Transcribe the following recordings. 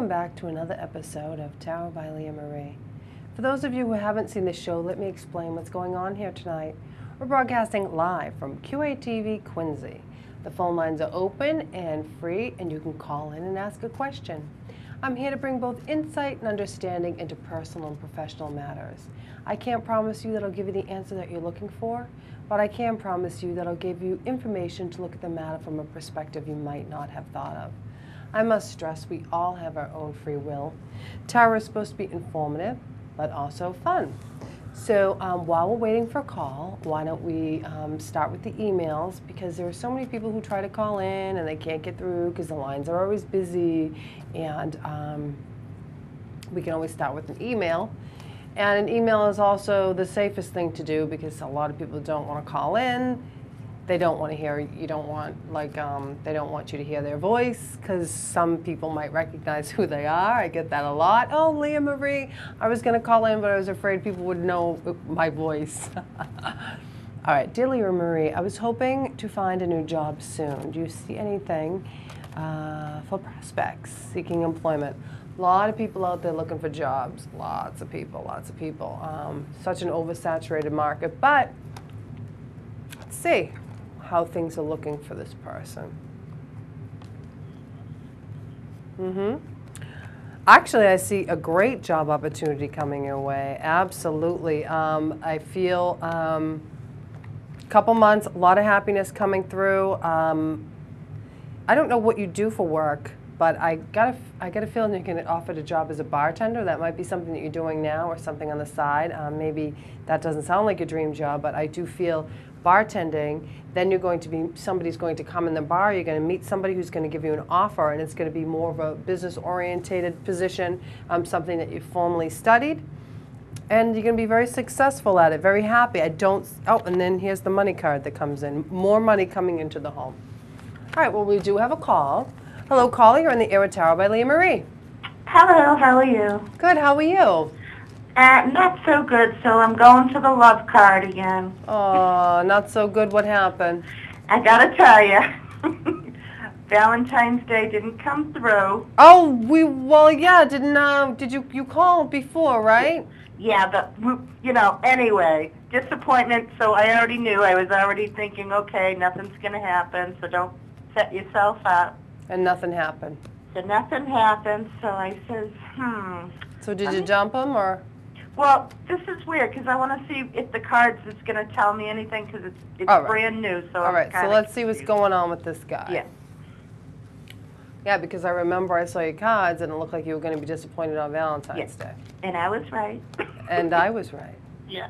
welcome back to another episode of Tarot by LeaMarie. For those of you who haven't seen the show, let me explain what's going on here tonight. We're broadcasting live from QATV Quincy. The phone lines are open and free, and you can call in and ask a question. I'm here to bring both insight and understanding into personal and professional matters. I can't promise you that I'll give you the answer that you're looking for, but I can promise you that I'll give you information to look at the matter from a perspective you might not have thought of. I must stress we all have our own free will. Tarot is supposed to be informative, but also fun. So while we're waiting for a call, why don't we start with the emails, because there are so many people who try to call in and they can't get through because the lines are always busy, and we can always start with an email. And an email is also the safest thing to do because a lot of people don't want to call in. They don't want to hear, you don't want, like, they don't want you to hear their voice because some people might recognize who they are. I get that a lot. Oh, LeaMarie, I was going to call in, but I was afraid people would know my voice. All right, dear LeaMarie, I was hoping to find a new job soon. Do you see anything for prospects seeking employment? A lot of people out there looking for jobs. Lots of people, lots of people. Such an oversaturated market, but let's see how things are looking for this person. Actually, I see a great job opportunity coming your way. Absolutely. I feel couple months, a lot of happiness coming through. I don't know what you do for work, but I got a feeling you can offer a job as a bartender. That might be something that you're doing now or something on the side. Maybe that doesn't sound like a dream job, but I do feel bartending, then you're going to be, somebody's going to come in the bar, you're going to meet somebody who's going to give you an offer, and it's going to be more of a business-orientated position, something that you formally studied, and you're going to be very successful at it, very happy. And then here's the money card that comes in. More money coming into the home. All right, well, we do have a call. Hello, caller, you're on the air with Tarot by LeaMarie. Hello, how are you? Good, how are you? Not so good, so I'm going to the love card again. Oh, not so good. What happened? I gotta tell you, Valentine's Day didn't come through. Oh, did you call before, right? Yeah, but, anyway, disappointment, so I already knew. I was already thinking, okay, nothing's gonna happen, so don't set yourself up. And nothing happened. So nothing happened, so I says, So did you dump him, or? Well, this is weird because I want to see if the cards is going to tell me anything because it's All right. brand new. So all right, so let's see what's going on with this guy. Yeah. Yeah, because I remember I saw your cards and it looked like you were going to be disappointed on Valentine's Day. And I was right. And I was right. Yeah.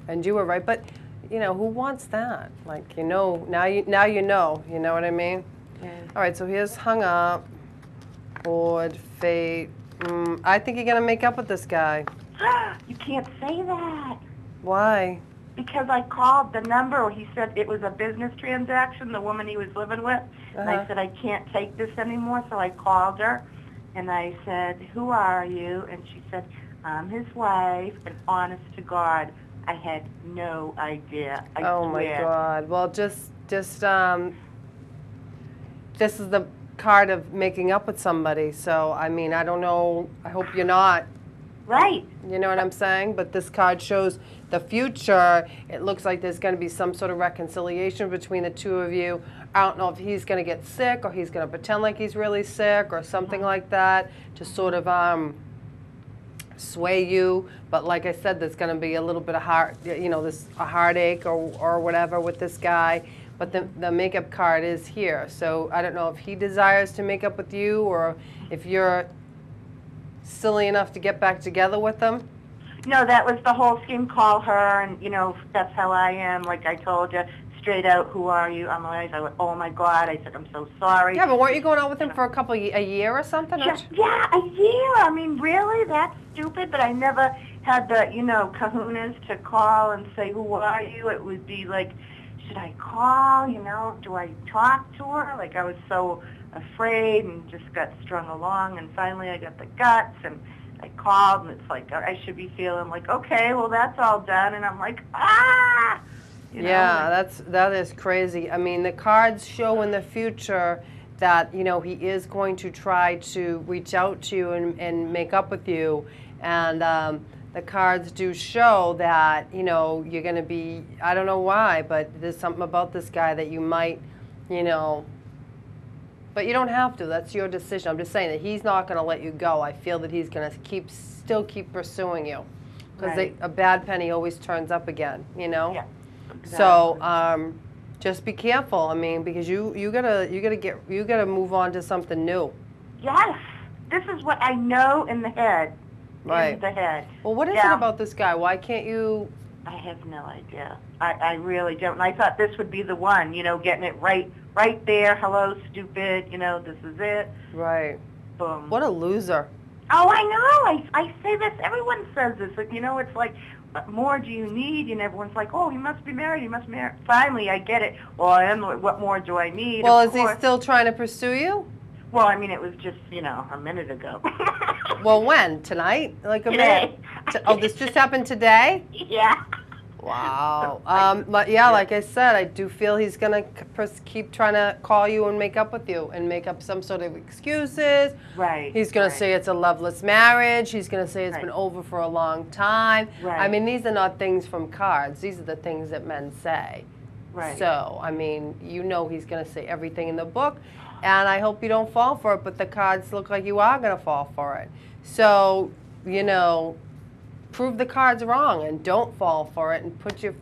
And you were right, but who wants that? Like, now you know. You know what I mean? Yeah. All right, so here's hung up, bored, fate. I think you're going to make up with this guy. You can't say that. Why? Because I called the number. He said it was a business transaction, the woman he was living with. And I said, I can't take this anymore. So I called her and I said, who are you? And she said, I'm his wife. And honest to God, I had no idea. I swear. My God. Well, just this is the card of making up with somebody. So, I mean, I don't know. I hope you're not. Right. You know what I'm saying? But this card shows the future. It looks like there's going to be some sort of reconciliation between the two of you. I don't know if he's going to get sick or he's going to pretend like he's really sick or something like that to sort of sway you. But like I said, there's going to be a little bit of a heartache or whatever with this guy. But the makeup card is here. So I don't know if he desires to make up with you or if you're silly enough to get back together with them? No, that was the whole scheme. Call her, and that's how I am. Like I told you, straight out. Who are you? I'm Liz. I went, oh my God. I said, I'm so sorry. Yeah, but weren't you going out with him for a year or something? Yeah, a year. I mean, really, that's stupid. But I never had the kahunas to call and say, who are you? It would be like, should I call? Do I talk to her? Like I was so afraid and just got strung along, and finally I got the guts and I called, and it's like I should be feeling like, okay, well that's all done, and I'm like, Yeah, that is crazy. I mean, the cards show in the future that, you know, he is going to try to reach out to you and make up with you. And the cards do show that, you know, you're going to be, I don't know why, but there's something about this guy that you might, you know, but you don't have to. That's your decision. I'm just saying that he's not going to let you go. I feel that he's going to still keep pursuing you, because a bad penny always turns up again, you know? Yeah, exactly. So just be careful. I mean, because you gotta move on to something new. Yes, this is what I know in the head. Right. In the head. Well, what is it about this guy? Why can't you? I have no idea. I really don't. And I thought this would be the one, you know, getting it right there. Hello, stupid. You know, this is it. Right. Boom. What a loser. Oh, I know. I say this. Everyone says this. You know, it's like, what more do you need? And everyone's like, oh, you must be married. You must be married. Finally, I get it. Well, what more do I need? Well, is he still trying to pursue you? Well, I mean, it was just, you know, a minute ago. Well, when? Tonight? Like a Today. minute? Oh, this just happened today? Yeah. Wow. But yeah, like I said, I do feel he's going to keep trying to call you and make up with you and make up some sort of excuses. Right. He's going to say it's a loveless marriage. He's going to say it's been over for a long time. Right. I mean, these are not things from cards. These are the things that men say. Right. So, I mean, you know he's going to say everything in the book, and I hope you don't fall for it, but the cards look like you are going to fall for it. So, you know, prove the cards wrong and don't fall for it, and put your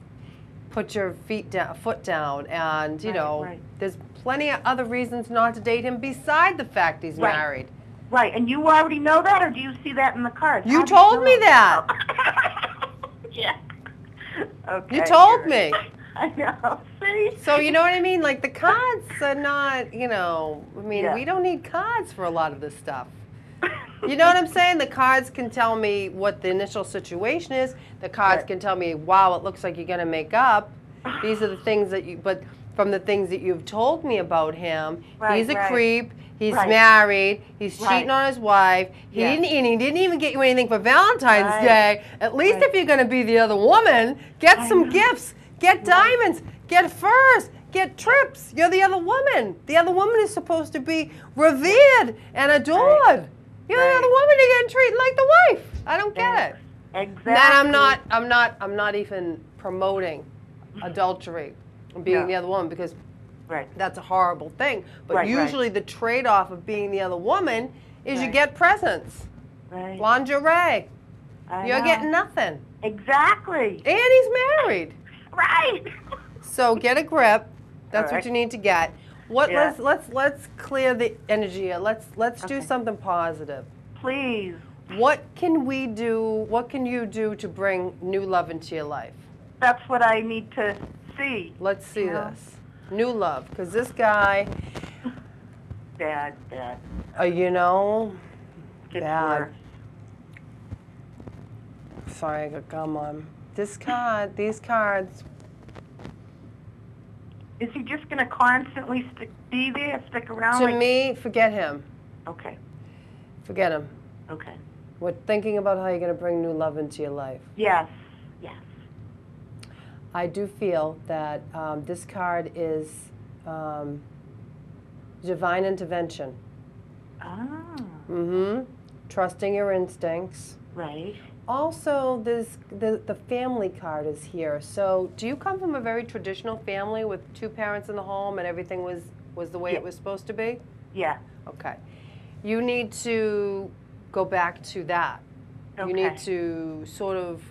foot down, and you know, there's plenty of other reasons not to date him beside the fact he's married. Right, and you already know that, or do you see that in the cards? You told me that. Yeah. Okay. You told me. I know. See? So you know what I mean? Like, the cards are not, you know, I mean, we don't need cards for a lot of this stuff. You know what I'm saying? The cards can tell me what the initial situation is. The cards can tell me, wow, it looks like you're going to make up. These are the things that you, but from the things that you've told me about him, he's a creep, he's married, he's cheating on his wife, he didn't even get you anything for Valentine's Day. At least if you're going to be the other woman, get some gifts, get diamonds, get furs, get trips. You're the other woman. The other woman is supposed to be revered and adored. You're the other woman, you're getting treated like the wife. I don't get it. Exactly. And I'm not even promoting adultery and being the other woman, because that's a horrible thing. But usually the trade-off of being the other woman is you get presents, lingerie. You're getting nothing. Exactly. And he's married. Right. So get a grip. That's what you need to get. Let's clear the energy here. Let's do something positive. Please. What can we do? What can you do to bring new love into your life? That's what I need to see. Let's see this. New love, because this guy, bad. You know, Gets bad. worse. Sorry, I got gum on. These cards. Is he just going to constantly be there, stick around? To me, forget him. Okay. Forget him. Okay. We're thinking about how you're going to bring new love into your life. Yes. I do feel that this card is divine intervention. Ah. Trusting your instincts. Right. Also, the family card is here. So, do you come from a very traditional family with two parents in the home and everything was the way it was supposed to be? Yeah. Okay. You need to go back to that. Okay. You need to sort of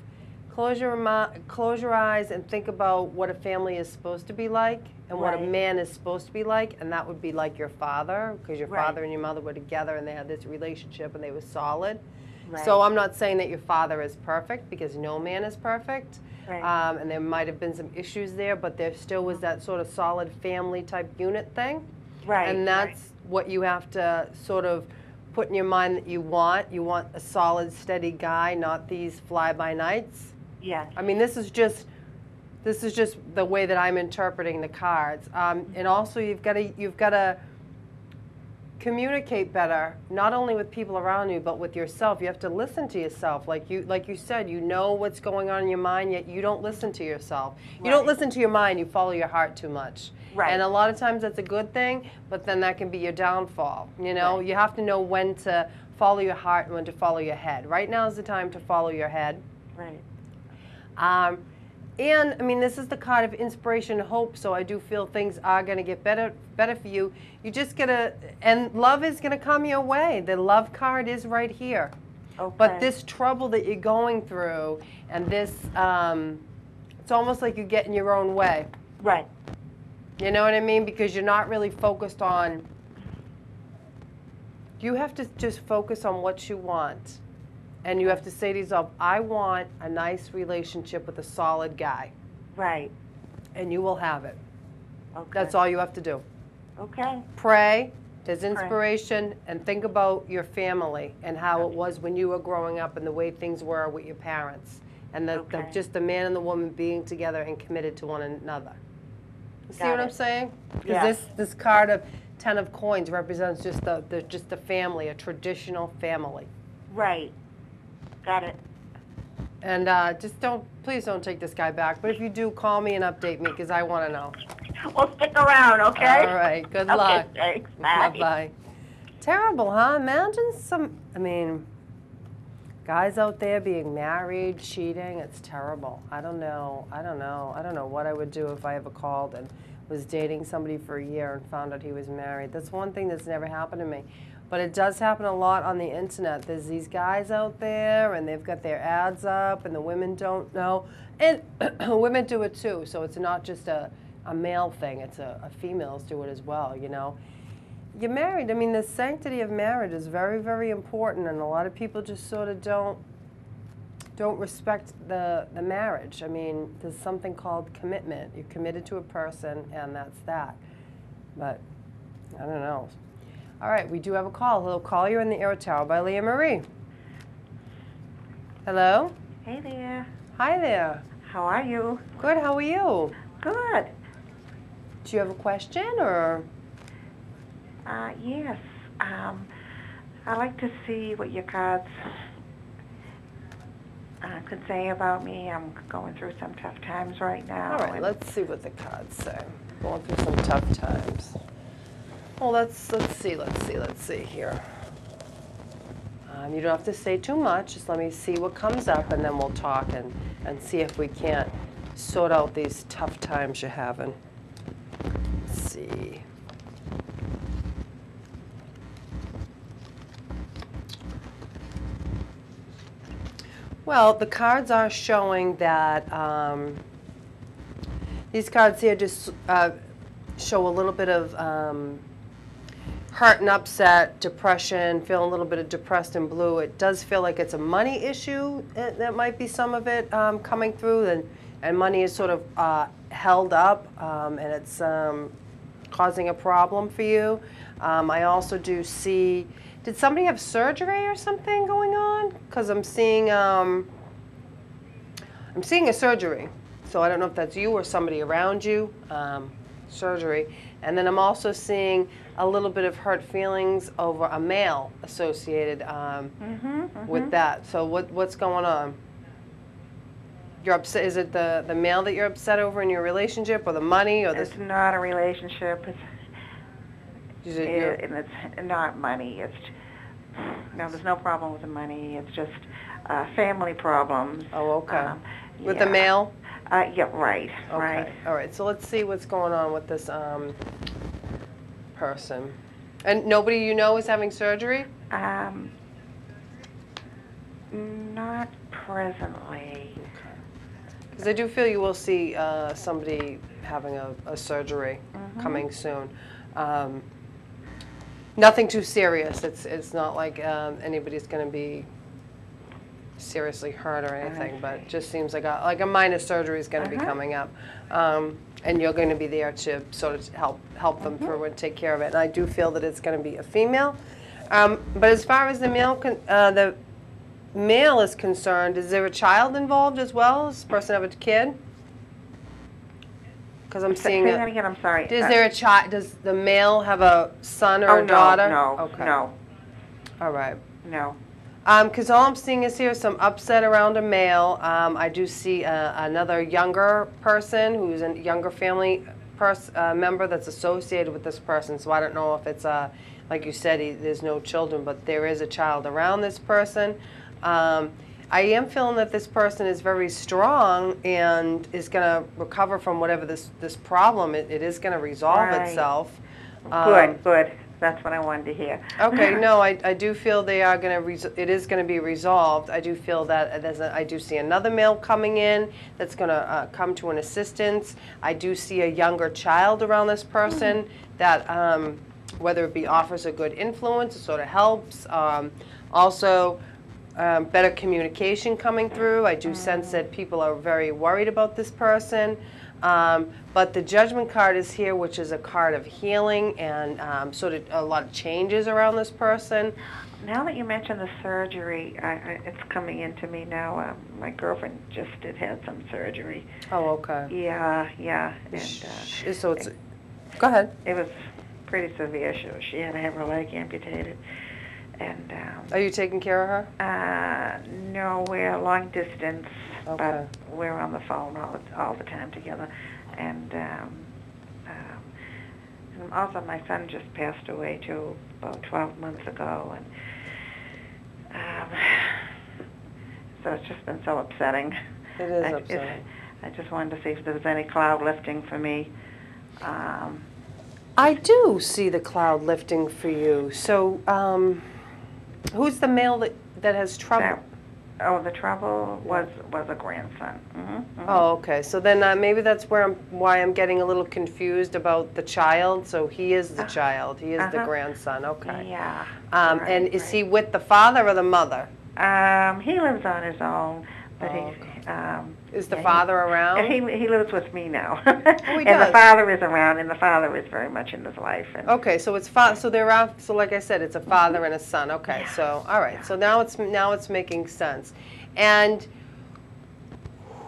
close your eyes and think about what a family is supposed to be like and what a man is supposed to be like, and that would be like your father, because your father and your mother were together and they had this relationship and they were solid. Right. So I'm not saying that your father is perfect, because no man is perfect, and there might have been some issues there, but there still was that sort of solid family type unit thing. Right. And that's what you have to sort of put in your mind that you want. You want a solid, steady guy, not these fly-by-nights. Yes. I mean, this is just the way that I'm interpreting the cards. And also, you've got to communicate better, not only with people around you, but with yourself. You have to listen to yourself. Like you said, you know what's going on in your mind, yet you don't listen to yourself. You don't listen to your mind, you follow your heart too much. Right. And a lot of times that's a good thing, but then that can be your downfall. You know, you have to know when to follow your heart and when to follow your head. Right now is the time to follow your head. Right. And I mean, this is the card of inspiration and hope, so I do feel things are going to get better for you. You just gotta, and love is going to come your way. The love card is right here. Okay. But this trouble that you're going through, and this, it's almost like you get in your own way. Right. You know what I mean? Because you're not really focused on, you have to just focus on what you want. And you have to say to yourself, I want a nice relationship with a solid guy. Right. And you will have it. Okay. That's all you have to do. Okay. Pray, there's inspiration, and think about your family and how it was when you were growing up and the way things were with your parents. And just the man and the woman being together and committed to one another. You see what I'm saying? Because this card of 10 of coins represents just the family, a traditional family. Right. Got it. And please don't take this guy back. But if you do, call me and update me because I want to know. Well, stick around, okay? All right. Good luck. Okay, thanks. Bye. Bye-bye. Terrible, huh? Imagine guys out there being married, cheating. It's terrible. I don't know what I would do if I ever called and was dating somebody for a year and found out he was married. That's one thing that's never happened to me. But it does happen a lot on the internet. There's these guys out there, and they've got their ads up, and the women don't know. And women do it too, so it's not just a male thing. It's females do it as well, you know. You're married. I mean, the sanctity of marriage is very, very important, and a lot of people just sort of don't respect the marriage. I mean, there's something called commitment. You're committed to a person, and that's that. But I don't know. All right, we do have a call. Hello, call. You're in the Air Tower by LeaMarie. Hello? Hey there. Hi there. How are you? Good, how are you? Good. Do you have a question, or? Yes. I'd like to see what your cards could say about me. I'm going through some tough times right now. All right, let's see what the cards say. Going through some tough times. Well, let's see here. You don't have to say too much. Just let me see what comes up, and then we'll talk and see if we can't sort out these tough times you're having. Let's see. Well, the cards are showing that these cards here just show a little bit of hurt and upset, depression, feeling a little bit of depressed and blue. It does feel like it's a money issue. That might be some of it coming through, and money is sort of held up, and it's causing a problem for you. I also do see, did somebody have surgery or something going on? Because I'm seeing a surgery. So I don't know if that's you or somebody around you. Surgery. And then I'm also seeing a little bit of hurt feelings over a male associated with that. So what's going on? You're upset. Is it the male that you're upset over in your relationship, or the money, or this? It's not a relationship. It's not money. No, there's no problem with the money. It's just family problems. Oh, okay. With the male? Yeah, right. Okay. Right. All right. So let's see what's going on with this person. And nobody you know is having surgery? Not presently. Because I do feel you will see somebody having a surgery coming soon. Nothing too serious. It's not like anybody's going to be seriously hurt or anything, but it just seems like a minor surgery is going to be coming up, and you're going to be there to sort of help them through and take care of it. And I do feel that it's going to be a female. But as far as the male is concerned, is there a child involved as well? Does this person have a kid? Because I'm seeing Say that again, I'm sorry. Is there a child, does the male have a son or Oh, a daughter? no, Okay. no, All right. no. Because all I'm seeing is here some upset around a male. I do see another younger person who's a younger family member that's associated with this person. So I don't know if it's like you said, there's no children, but there is a child around this person. I am feeling that this person is very strong and is going to recover from whatever this problem. It is going to resolve Right. itself. Good, good. That's what I wanted to hear. Okay, no, I do feel they are going to, it is going to be resolved. I do feel that I do see another male coming in that's going to come to an assistance. I do see a younger child around this person that, whether it be offers a good influence, it sort of helps. Also, better communication coming through. I do sense that people are very worried about this person. But the Judgment card is here, which is a card of healing and sort of a lot of changes around this person. Now that you mention the surgery, it's coming into me now. My girlfriend just had some surgery. Oh, okay. Yeah, yeah. And, so it's, go ahead. It was pretty severe. She had to have her leg amputated. And are you taking care of her? no, we're long distance, okay. but we're on the phone all the time together. And also my son just passed away too, about 12 months ago, and so it's just been so upsetting. It is upsetting. I just wanted to see if there was any cloud lifting for me. I do see the cloud lifting for you. So, who's the male that has trouble? The trouble was a grandson. Oh, okay. So then maybe that's why I'm getting a little confused about the child. So he is the child. He is the grandson. Okay. Yeah. And is he with the father or the mother? He lives on his own, but is the father around? He lives with me now. Oh, he does. The father is around, and the father is very much in his life. And okay, so it's so like I said, it's a father and a son. Okay, yeah. So all right, so now it's making sense. And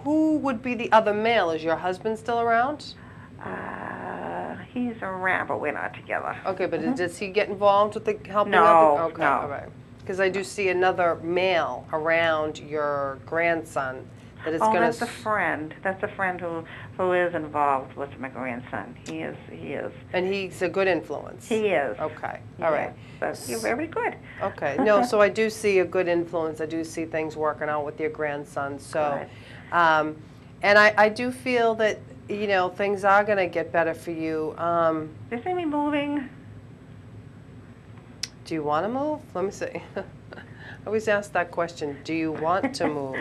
who would be the other male? Is your husband still around? He's around, but we're not together. Okay, but does he get involved with the helping No, out? Okay, no. All right. Because I do see another male around your grandson. That's a friend. That's a friend who is involved with my grandson. He is. And he's a good influence. He is. Okay. All right. But you're very good. Okay. No, so I do see a good influence. I do see things working out with your grandson. So, and I do feel that things are going to get better for you. They see me moving. Do you want to move? Let me see. I always ask that question. Do you want to move?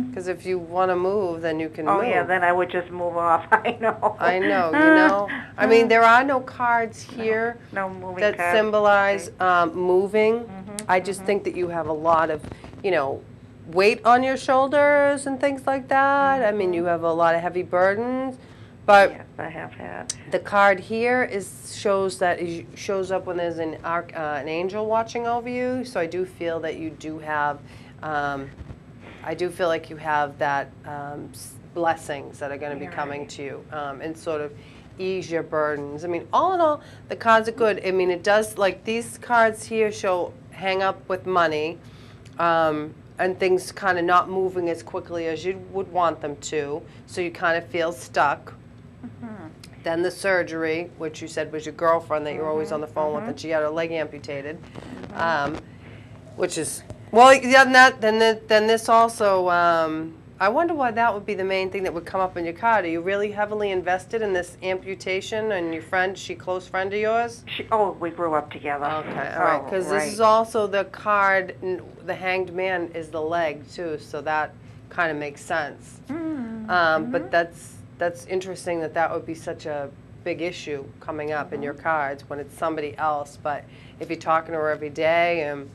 Because if you want to move, then you can move. Oh, yeah, then I would just move off. I know. I know, I mean, there are no cards here that symbolize moving. I just think that you have a lot of, weight on your shoulders and things like that. I mean, you have a lot of heavy burdens. But yes, I have had. The card here shows up when there's an angel watching over you. So I do feel that you do have, I do feel like you have that blessings that are going to be coming to you and sort of ease your burdens. I mean, all in all, the cards are good. I mean, it does, like these cards here show hang up with money and things kind of not moving as quickly as you would want them to. So you kind of feel stuck. Then the surgery, which you said was your girlfriend that you were always on the phone with, and she had her leg amputated, which is, well, yeah, then this also, I wonder why that would be the main thing that would come up in your card. Are you really heavily invested in this amputation, and your friend, she a close friend of yours? We grew up together. Okay, all right, because this is also the card, the Hanged Man is the leg too, so that kind of makes sense. But that's interesting that would be such a big issue coming up in your cards when it's somebody else. But if you're talking to her every day and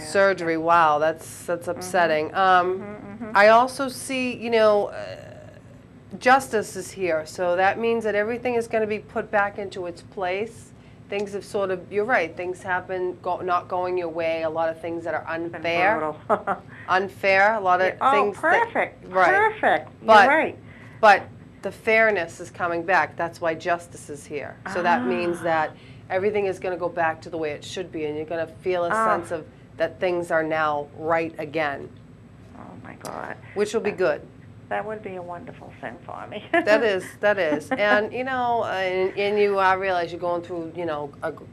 surgery, wow, that's upsetting. I also see, justice is here. So that means that everything is going to be put back into its place. Things have sort of, you're right, things happen not going your way, a lot of things that are unfair. Unfair, a lot of things. Oh, perfect. Right. Perfect. But, you're right. But the fairness is coming back. That's why justice is here. So that means that everything is going to go back to the way it should be, and you're going to feel a sense of that things are now right again. Oh my God. Which will be good. That would be a wonderful thing for me. That is. And, you know, and you realize you're going through, you know,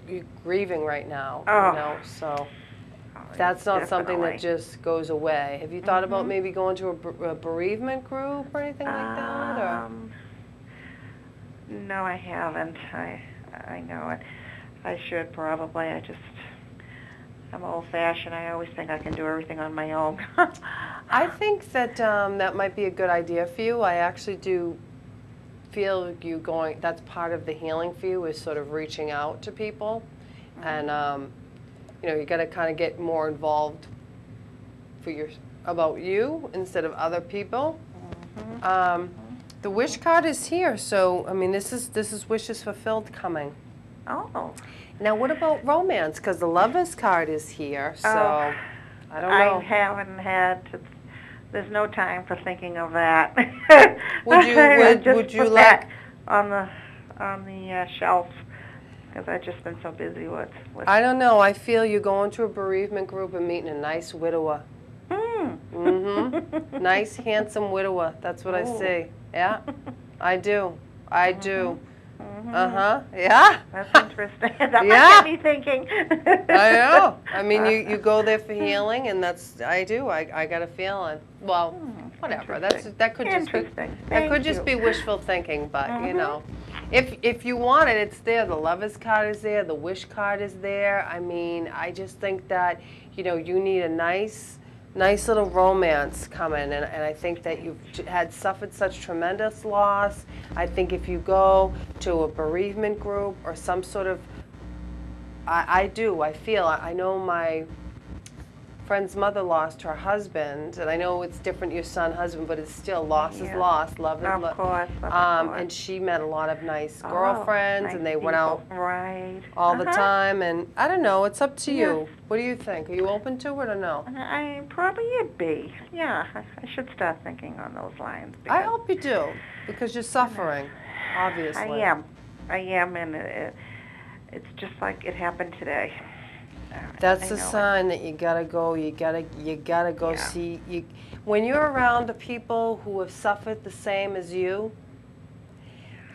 you're grieving right now, you know, so that's not something that just goes away. Have you thought about maybe going to a bereavement group or anything like that? Or? No, I haven't. I know it. I should probably. I'm old-fashioned. I always think I can do everything on my own. I think that that might be a good idea for you. I actually do feel you going, that's part of the healing for you, is sort of reaching out to people. And, you know, you got to kind of get more involved about you instead of other people. The wish card is here, so, I mean, this is wishes fulfilled coming. Oh. Now, what about romance? Because the Lovers card is here, so I don't know. I haven't had to. There's no time for thinking of that. Would you like that on the shelf? Because I've just been so busy with. I don't know. I feel you going to a bereavement group and meeting a nice widower. Nice, handsome widower. That's what I see. Yeah, I do. I do. Yeah. That's interesting. That might get me thinking. I know. I mean, you go there for healing, and I do. I got a feeling. Well, whatever. That could just be wishful thinking. But you know, if you want it, it's there. The Lovers card is there. The Wish card is there. I mean, I just think that you need a nice little romance coming, and I think that you've suffered such tremendous loss. I think if you go to a bereavement group or some sort of, I know my friend's mother lost her husband, and I know it's different, your son, husband, but it's still loss is loss, love is love. Of course. And she met a lot of nice girlfriends, nice, and they went out all the time, and I don't know, it's up to you. What do you think? Are you open to it or no? I probably would be. Yeah, I should start thinking on those lines. I hope you do, because you're suffering, obviously. I am, and it's just like it happened today. That's a sign that you gotta go. You gotta go see. When you're around the people who have suffered the same as you,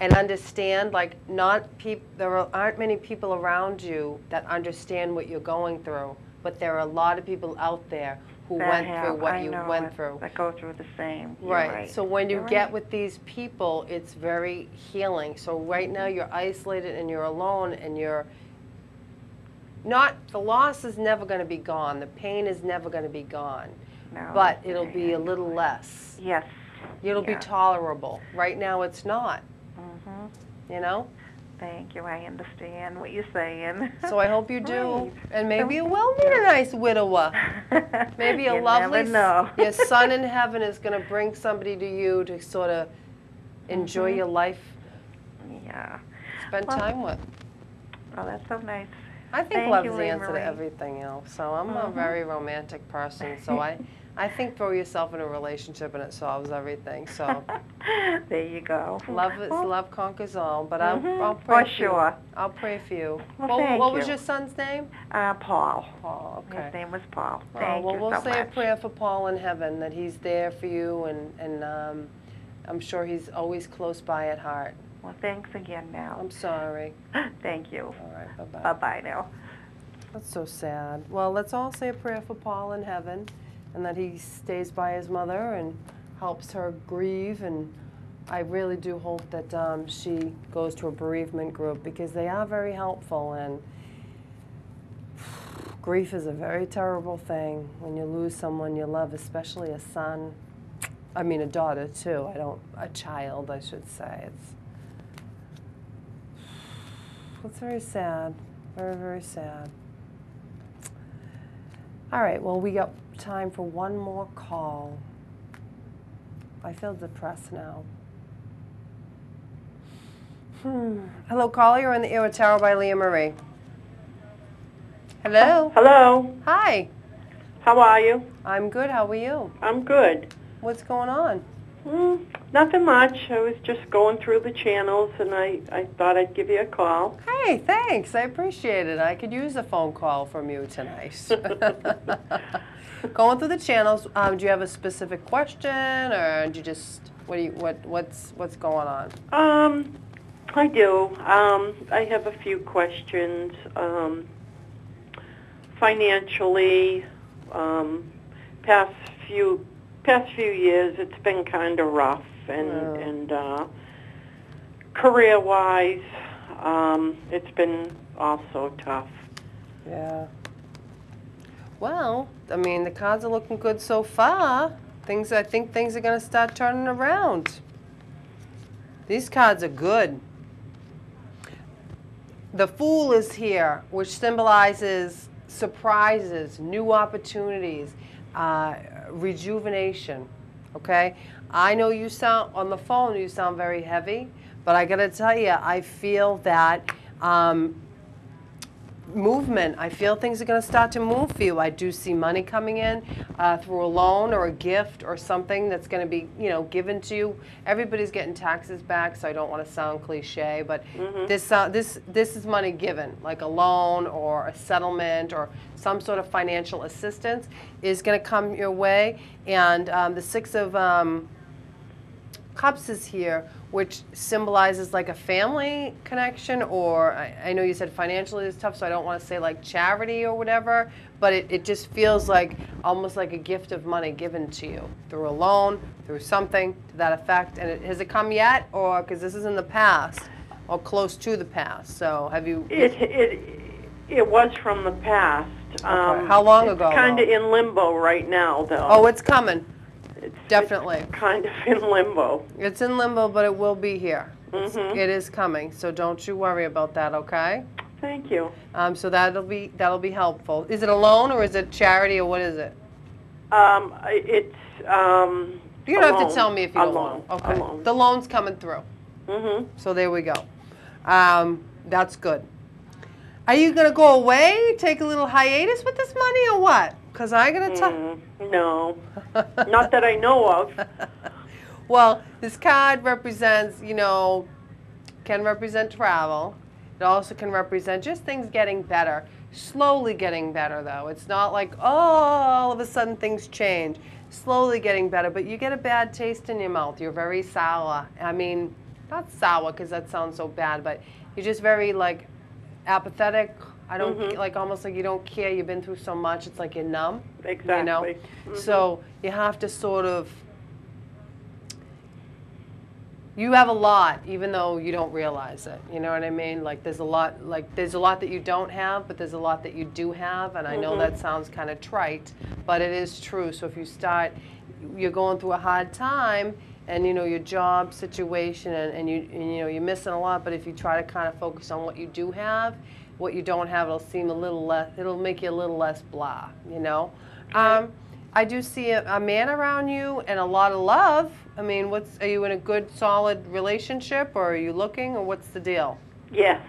and understand, like there aren't many people around you that understand what you're going through, but there are a lot of people out there who went through what you went through. That go through the same. Right. So when you get with these people, it's very healing. So right now you're isolated and you're alone, and the loss is never going to be gone. The pain is never going to be gone. No, but it'll be a little less. Yes. It'll be tolerable. Right now it's not. You know? Thank you. I understand what you're saying. So I hope you do. And maybe you will meet a nice widower. Maybe a lovely, your son in heaven is going to bring somebody to you to sort of enjoy your life. Yeah. Spend time with. Oh, that's so nice. I think love's the answer to everything else. So I'm a very romantic person. So I think throw yourself in a relationship and it solves everything. So there you go. Love conquers all. But I'll pray for you. I'll pray for you. Well, what was your son's name? Paul. Paul. Okay. His name was Paul. Thank you so much. Well, we'll say a prayer for Paul in heaven, that he's there for you, and I'm sure he's always close by at heart. Well, thanks again now. I'm sorry. Thank you. All right, bye-bye. Bye-bye now. That's so sad. Well, let's all say a prayer for Paul in heaven, and that he stays by his mother and helps her grieve. And I really do hope that she goes to a bereavement group, because they are very helpful. And grief is a very terrible thing when you lose someone you love, especially a son. I mean, a daughter too. A child, I should say. It's very sad, very, very sad. All right, well, we got time for one more call. I feel depressed now. Hello, caller, you're in the air with Tarot by LeaMarie. Hello? Hello. Hi. How are you? I'm good, how are you? I'm good. What's going on? Nothing much. I was just going through the channels, and I thought I'd give you a call. Hey, thanks. I appreciate it. I could use a phone call from you tonight. Going through the channels, do you have a specific question, or do you just what's going on? I do. I have a few questions. Financially, past few years, it's been kind of rough, and career-wise, it's been also tough. Yeah. Well, I mean, the cards are looking good so far. I think things are going to start turning around. These cards are good. The Fool is here, which symbolizes surprises, new opportunities, rejuvenation. Okay? I know you sound, on the phone, you sound very heavy, but I got to tell you, I feel that movement. I feel things are going to start to move for you. I do see money coming in through a loan or a gift or something that's going to be, given to you. Everybody's getting taxes back, so I don't want to sound cliche, but this is money given, like a loan or a settlement or some sort of financial assistance is going to come your way. And the Six of Cups is here, which symbolizes like a family connection, or I know you said financially is tough, so I don't want to say like charity or whatever, but it just feels like almost like a gift of money given to you through a loan, through something to that effect. And has it come yet, or because this is in the past or close to the past? So have you? It was from the past. Okay. How long ago? It's kind of in limbo right now, though. Oh, it's coming. Definitely. It's kind of in limbo. It's in limbo, but it will be here. It is coming, so don't you worry about that, okay? Thank you. So that'll be helpful. Is it a loan or is it charity or what is it? It's you don't have to tell me if you don't want. Okay. A loan. The loan's coming through. So there we go. That's good. Are you gonna go away, take a little hiatus with this money, or what? Because I gotta tell. No, not that I know of. Well, this card represents, can represent travel. It also can represent just things getting better, slowly getting better though. It's not like, oh, all of a sudden things change. Slowly getting better, but you get a bad taste in your mouth. You're very sour. I mean, not sour because that sounds so bad, but you're just very like apathetic. I don't like, almost like you don't care. You've been through so much. It's like you're numb. Exactly. So you have to sort of. You have a lot, even though you don't realize it. You know what I mean? Like there's a lot that you don't have, but there's a lot that you do have. And I know that sounds kind of trite, but it is true. So if you're going through a hard time, and your job situation, and you're missing a lot. But if you try to kind of focus on what you do have. What you don't have, it'll seem a little less. It'll make you a little less blah. I do see a man around you and a lot of love. I mean, are you in a good, solid relationship, or are you looking, or what's the deal? Yes.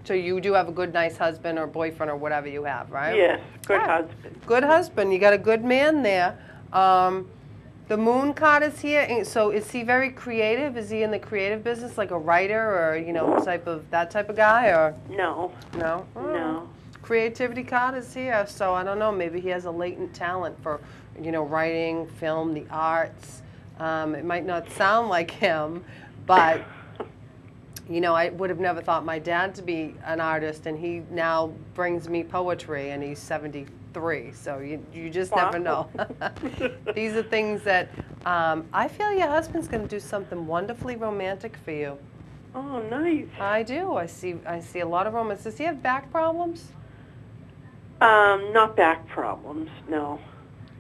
So you do have a good, nice husband or boyfriend or whatever you have, right? Yes, good husband. Good husband. You got a good man there. The Moon card is here. So is he very creative? Is he in the creative business, like a writer or, that type of guy? Or No. No? No. Creativity card is here. So I don't know. Maybe he has a latent talent for, writing, film, the arts. It might not sound like him, but, I would have never thought my dad to be an artist, and he now brings me poetry, and he's 73. So you just never know. These are things that I feel your husband's going to do something wonderfully romantic for you. Oh, nice. I do. I see a lot of romance. Does he have back problems? Not back problems, no.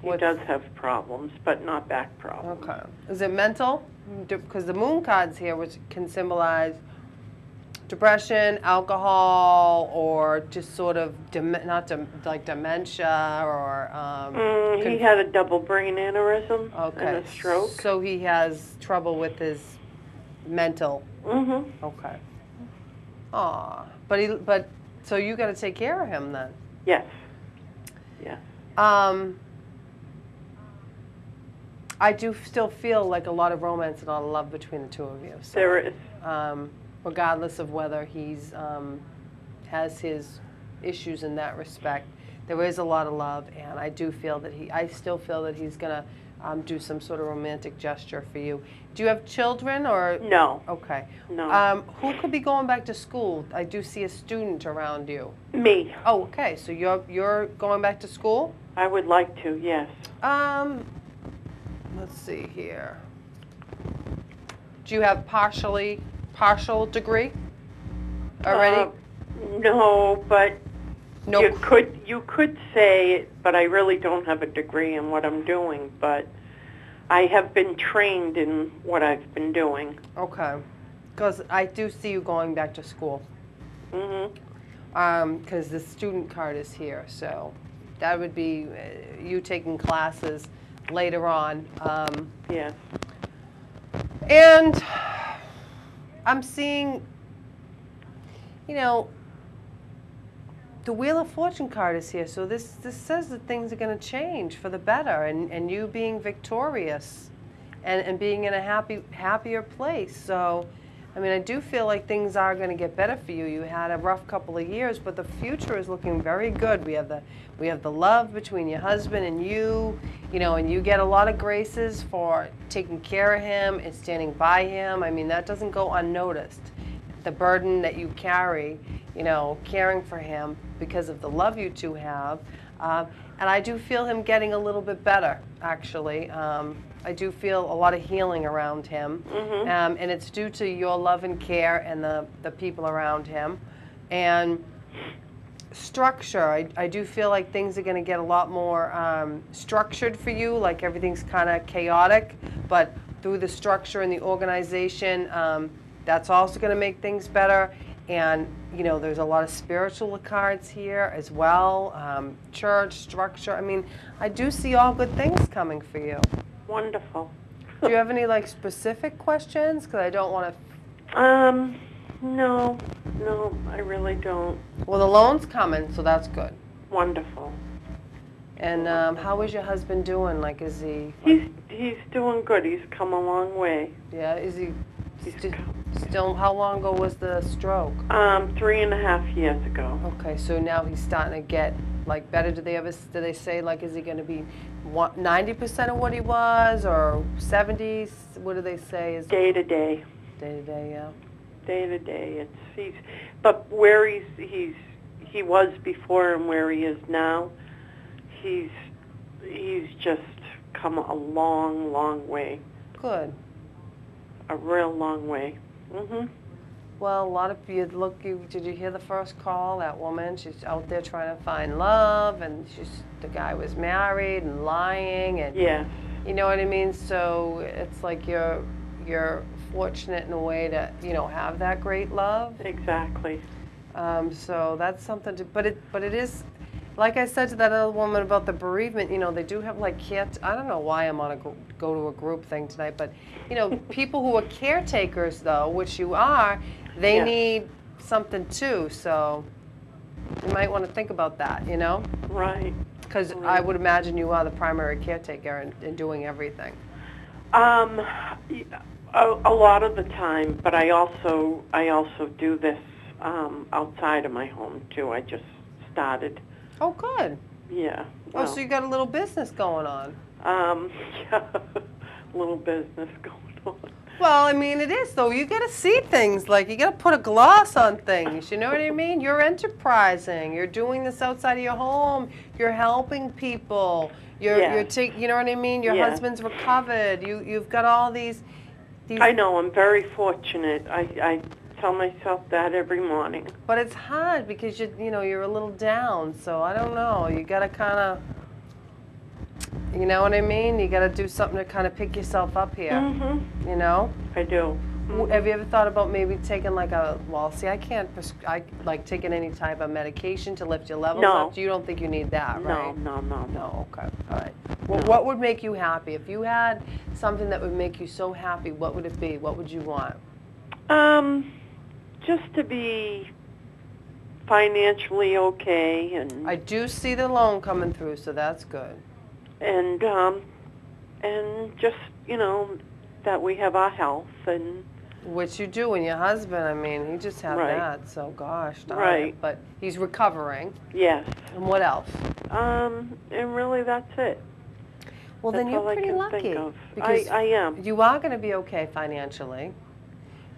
He does have problems, but not back problems. Okay. Is it mental? Because the Moon card's here, which can symbolize depression, alcohol, or just sort of like dementia, or he had a double brain aneurysm and a stroke. So he has trouble with his mental. Okay. Aw, but so you got to take care of him then. Yes. Yes. I do still feel like a lot of romance and a lot of love between the two of you. So, There is. regardless of whether he's has his issues in that respect, there is a lot of love, and I do feel that I still feel that he's gonna do some sort of romantic gesture for you. Do you have children or? No. Okay. No. Who could be going back to school? I do see a student around you. Me. Oh, okay. So you're going back to school? I would like to, yes. Let's see here. Do you have partial degree already? No, but No. you could say, but I really don't have a degree in what I'm doing, but I have been trained in what I've been doing. Okay. Because I do see you going back to school. Because the student card is here, so that would be you taking classes later on. Yes. And I'm seeing, you know, the Wheel of Fortune card is here, so this says that things are going to change for the better, and you being victorious and being in a happier place. So, I mean, I do feel like things are going to get better for you. You had a rough couple of years, but the future is looking very good. We have the love between your husband and you know, and you get a lot of graces for taking care of him and standing by him. I mean, that doesn't go unnoticed. The burden that you carry, you know, caring for him because of the love you two have. And I do feel him getting a little bit better, actually. I do feel a lot of healing around him. And it's due to your love and care and the people around him. And structure, I do feel like things are going to get a lot more structured for you, like everything's kind of chaotic, but through the structure and the organization, that's also going to make things better. And, you know, there's a lot of spiritual cards here as well, church, structure. I mean, I do see all good things coming for you. Wonderful. Do you have any, like, specific questions? Because I don't want to... No, I really don't. Well, the loan's coming, so that's good. Wonderful. And how is your husband doing? Like, is he... He's doing good. He's come a long way. Yeah, is he still... How long ago was the stroke? 3.5 years ago. Okay, so now he's starting to get, like, better. Do they say, like, is he going to be 90% of what he was, or 70s? What do they say? Day to day. Day to day, yeah. Day to day. But where he was before and where he is now, he's just come a long, long way. Good. A real long way. Well, a lot of you did you hear the first call? That woman, she's out there trying to find love, and the guy was married and lying, and yes. You know what I mean? So it's like you're fortunate in a way to, you know, have that great love. Exactly. So that's something to, but it is, like I said to that other woman about the bereavement, you know, they do have like I don't know why I'm on a go to a group thing tonight, but, you know, people who are caretakers though, which you are, they need something too, so you might want to think about that, you know? Right. Because I would imagine you are the primary caretaker and doing everything. A lot of the time, but I also do this outside of my home too. I just started. Oh, good. Yeah. Well, so you got a little business going on. Yeah, little business going on. Well, I mean, it is though. You got to see things, like you got to put a gloss on things. You know what I mean? You're enterprising. You're doing this outside of your home. You're helping people. You know what I mean? Your husband's recovered. You've got all these. I know. I'm very fortunate. I tell myself that every morning. But it's hard because you're a little down. So I don't know. You got to kind of, you know what I mean? You got to do something to kind of pick yourself up here. You know? I do. Have you ever thought about maybe taking like I can't taking any type of medication to lift your levels up? You don't think you need that, right? No, okay. All right. Well, what would make you happy? If you had something that would make you so happy, what would it be? What would you want? Just to be financially okay, and I do see the loan coming through, so that's good. And and just, that we have our health and Which you do, and your husband, I mean, he just had Right. that, so gosh darn Right. it. But he's recovering. yes. And what else? And really that's it. Well, That's then you're all I pretty can lucky. think of. Because I am. you are going to be okay financially.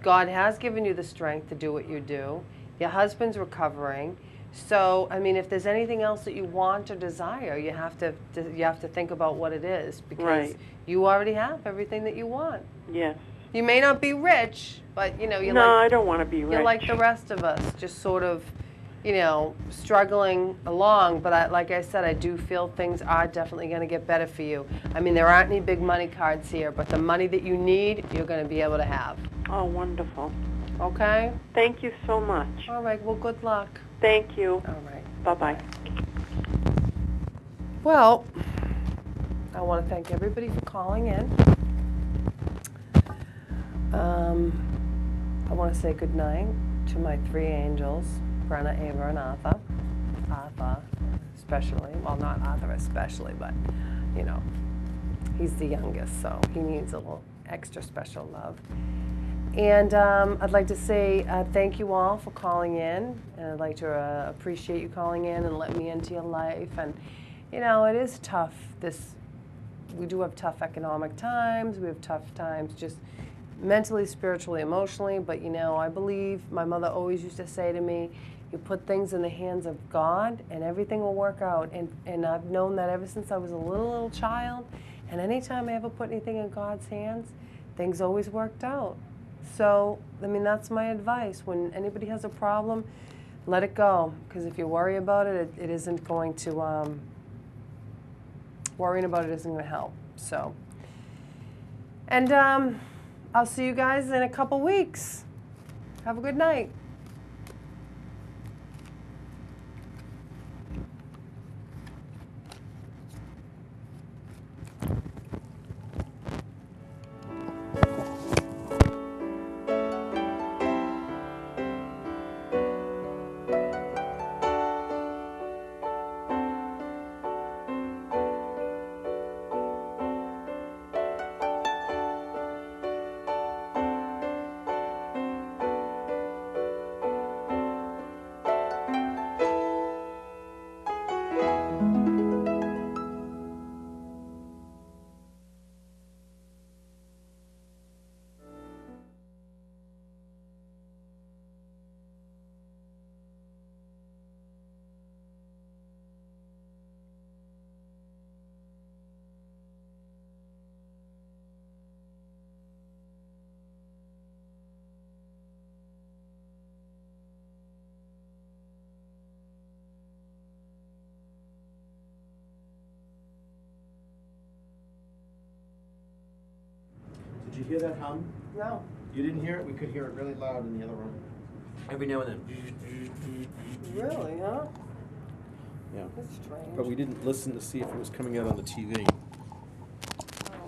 God has given you the strength to do what you do. Your husband's recovering. So, I mean, if there's anything else that you want or desire, you have to think about what it is, because Right. you already have everything that you want. Yes. You may not be rich, but No, I don't want to be rich. you're like the rest of us, just sort of, struggling along. But like I said, I do feel things are definitely going to get better for you. I mean, there aren't any big money cards here, but the money that you need, you're going to be able to have. Oh, wonderful. Okay? Thank you so much. All right, well, good luck. Thank you. All right. Bye-bye. Well, I want to thank everybody for calling in. I want to say good night to my three angels, Brenna, Ava, and Arthur. Arthur especially. Well, not Arthur especially, but, he's the youngest, so he needs a little extra special love. And I'd like to say thank you all for calling in, and I'd like to appreciate you calling in and let me into your life. And, it is tough. We do have tough economic times. We have tough times just mentally, spiritually, emotionally. But, I believe my mother always used to say to me, you put things in the hands of God and everything will work out. And I've known that ever since I was a little child. And anytime I ever put anything in God's hands, things always worked out. So, I mean, that's my advice. When anybody has a problem, let it go. Because if you worry about it, it isn't going to, worrying about it isn't going to help. So, and I'll see you guys in a couple weeks. Have a good night. Did you hear that hum? No. You didn't hear it? We could hear it really loud in the other room. Every now and then. Really, huh? Yeah. That's strange. But we didn't listen to see if it was coming out on the TV.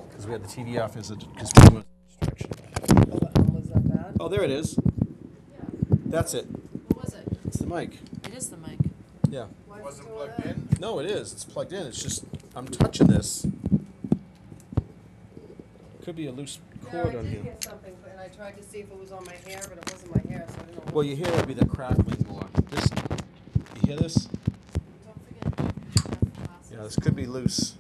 Because we had the TV off as a distraction. Oh, the hum was that bad? Oh, there it is. Yeah. That's it. What was it? It's the mic. It is the mic. Yeah. Why Was is it it doing plugged that? in? No, it is. It's plugged in. It's just, I'm touching this. Could be a loose cord Yeah, I on did here. hear something, and I tried to see if it was on my hair, but it wasn't my hair, so I didn't know. Well, you hear it would be the crackling more. This, you hear this? Don't forget to take your glasses. Yeah, this could be loose.